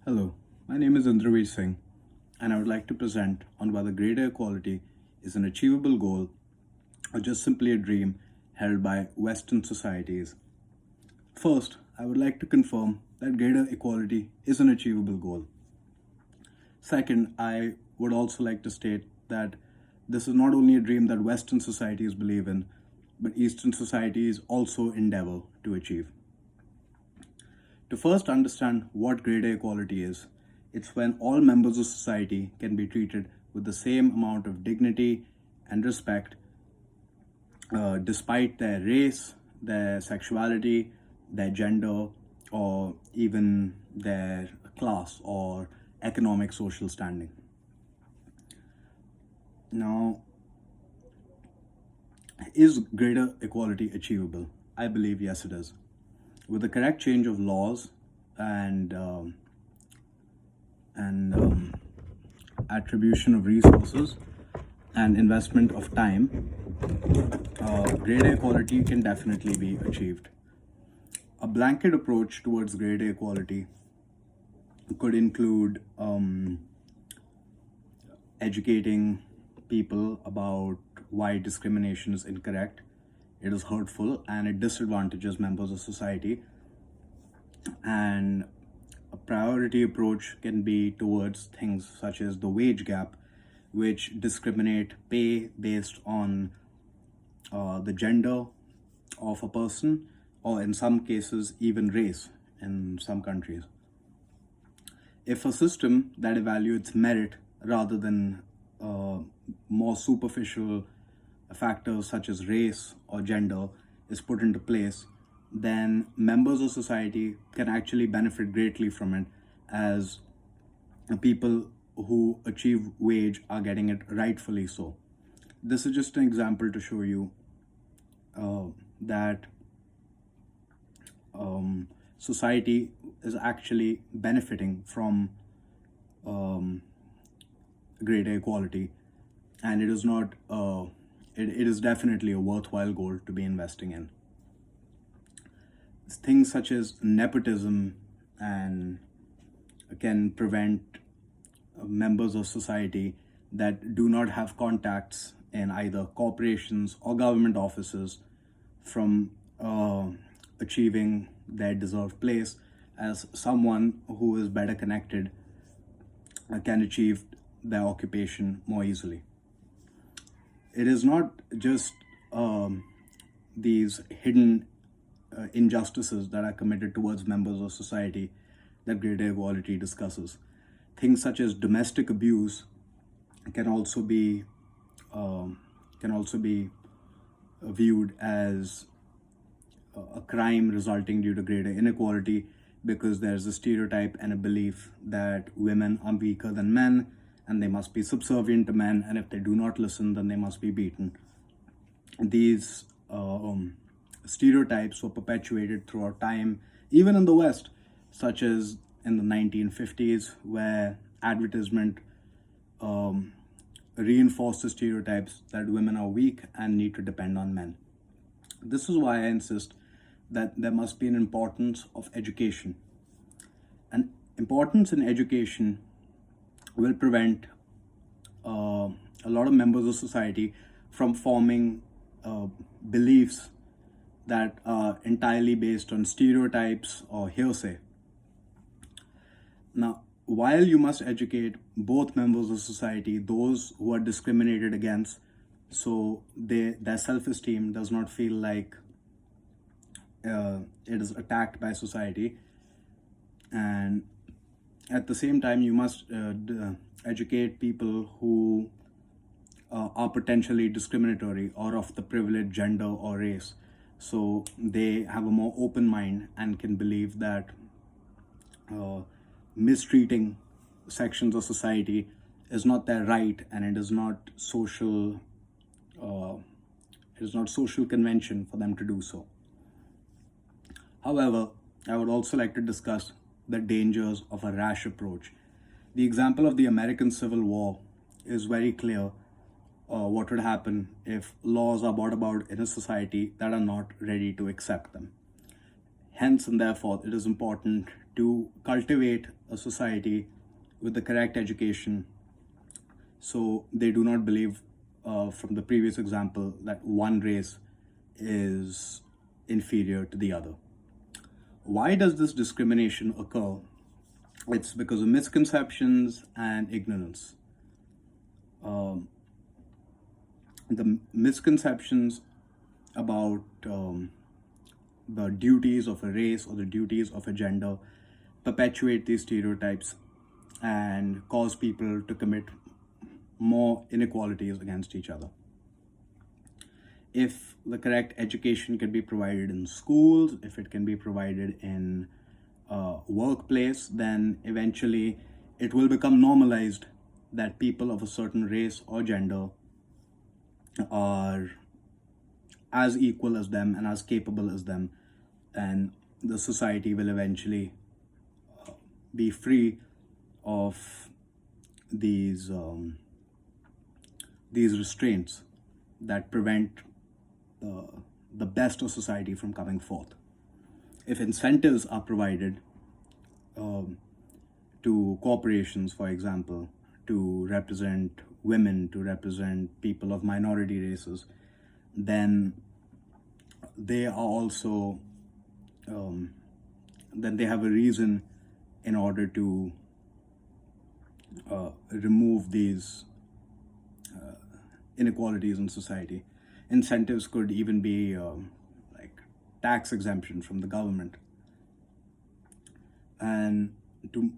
Hello, my name is Indraveer Singh, and I would like to present on whether greater equality is an achievable goal or just simply a dream held by Western societies. First, I would like to confirm that greater equality is an achievable goal. Second, I would also like to state that this is not only a dream that Western societies believe in, but Eastern societies also endeavor to achieve. To first understand what greater equality is, it's when all members of society can be treated with the same amount of dignity and respect, despite their race, their sexuality, their gender, or even their class or economic social standing. Now, is greater equality achievable? I believe yes, it is. With the correct change of laws and and attribution of resources and investment of time, greater equality can definitely be achieved. A blanket approach towards greater equality could include educating people about why discrimination is incorrect, it is hurtful, and it disadvantages members of society. And a priority approach can be towards things such as the wage gap, which discriminate pay based on the gender of a person, or in some cases, even race in some countries. If a system that evaluates merit rather than more superficial factors such as race or gender is put into place, then members of society can actually benefit greatly from it, as people who achieve wage are getting it rightfully so. This is just an example to show you that society is actually benefiting from greater equality, and it is not it is definitely a worthwhile goal to be investing in. Things such as nepotism and can prevent members of society that do not have contacts in either corporations or government offices from achieving their deserved place, as someone who is better connected can achieve their occupation more easily. It is not just these hidden injustices that are committed towards members of society that greater equality discusses. Things such as domestic abuse can also be viewed as a crime resulting due to greater inequality, because there's a stereotype and a belief that women are weaker than men and they must be subservient to men, and if they do not listen, then they must be beaten. These stereotypes were perpetuated throughout time, even in the West, such as in the 1950s, where advertisement reinforced the stereotypes that women are weak and need to depend on men. This is why I insist that there must be an importance of education. And importance in education will prevent a lot of members of society from forming beliefs that are entirely based on stereotypes or hearsay. Now, while you must educate both members of society, those who are discriminated against, so their self-esteem does not feel like it is attacked by society, and at the same time you must educate people who are potentially discriminatory or of the privileged gender or race, so they have a more open mind and can believe that mistreating sections of society is not their right, and it is not social convention for them to do so. However, I would also like to discuss the dangers of a rash approach. The example of the American Civil War is very clear what would happen if laws are brought about in a society that are not ready to accept them. Hence and therefore, it is important to cultivate a society with the correct education, so they do not believe, from the previous example, that one race is inferior to the other. Why does this discrimination occur? It's because of misconceptions and ignorance. The misconceptions about the duties of a race or the duties of a gender perpetuate these stereotypes and cause people to commit more inequalities against each other. If the correct education can be provided in schools, if it can be provided in workplace, then eventually it will become normalized that people of a certain race or gender are as equal as them and as capable as them, and the society will eventually be free of these restraints that prevent the best of society from coming forth. If incentives are provided to corporations, for example, to represent women, to represent people of minority races, then they are also then they have a reason in order to remove these inequalities in society. Incentives could even be like tax exemption from the government. And to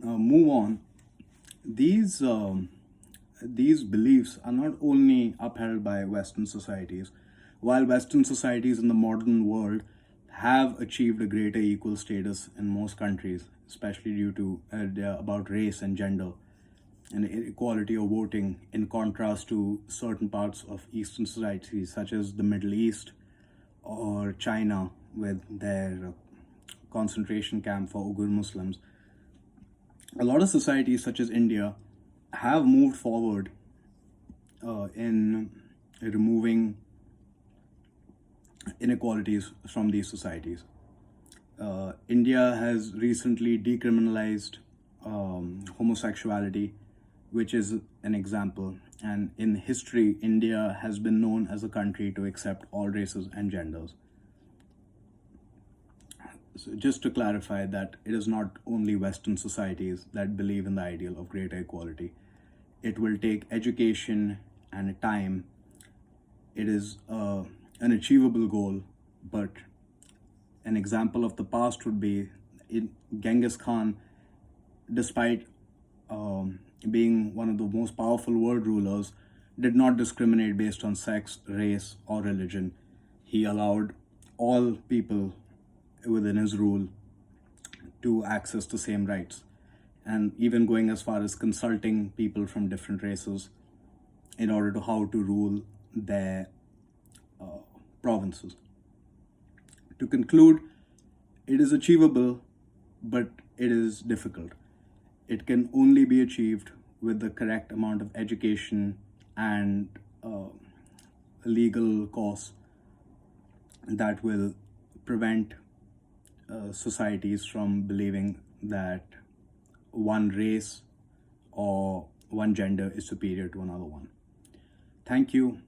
move on, these beliefs are not only upheld by Western societies. While Western societies in the modern world have achieved a greater equal status in most countries, especially due to about race and gender and equality of voting, in contrast to certain parts of Eastern societies, such as the Middle East or China, with their concentration camp for Uyghur Muslims. A lot of societies, such as India, have moved forward in removing inequalities from these societies. India has recently decriminalized homosexuality, which is an example. And in history, India has been known as a country to accept all races and genders. So just to clarify that it is not only Western societies that believe in the ideal of greater equality. It will take education and time. It is an achievable goal, but an example of the past would be Genghis Khan, despite being one of the most powerful world rulers, did not discriminate based on sex, race, or religion. He allowed all people within his rule to access the same rights, and even going as far as consulting people from different races in order to how to rule their provinces. To conclude, it is achievable, but it is difficult. It can only be achieved with the correct amount of education and legal course that will prevent societies from believing that one race or one gender is superior to another one. Thank you.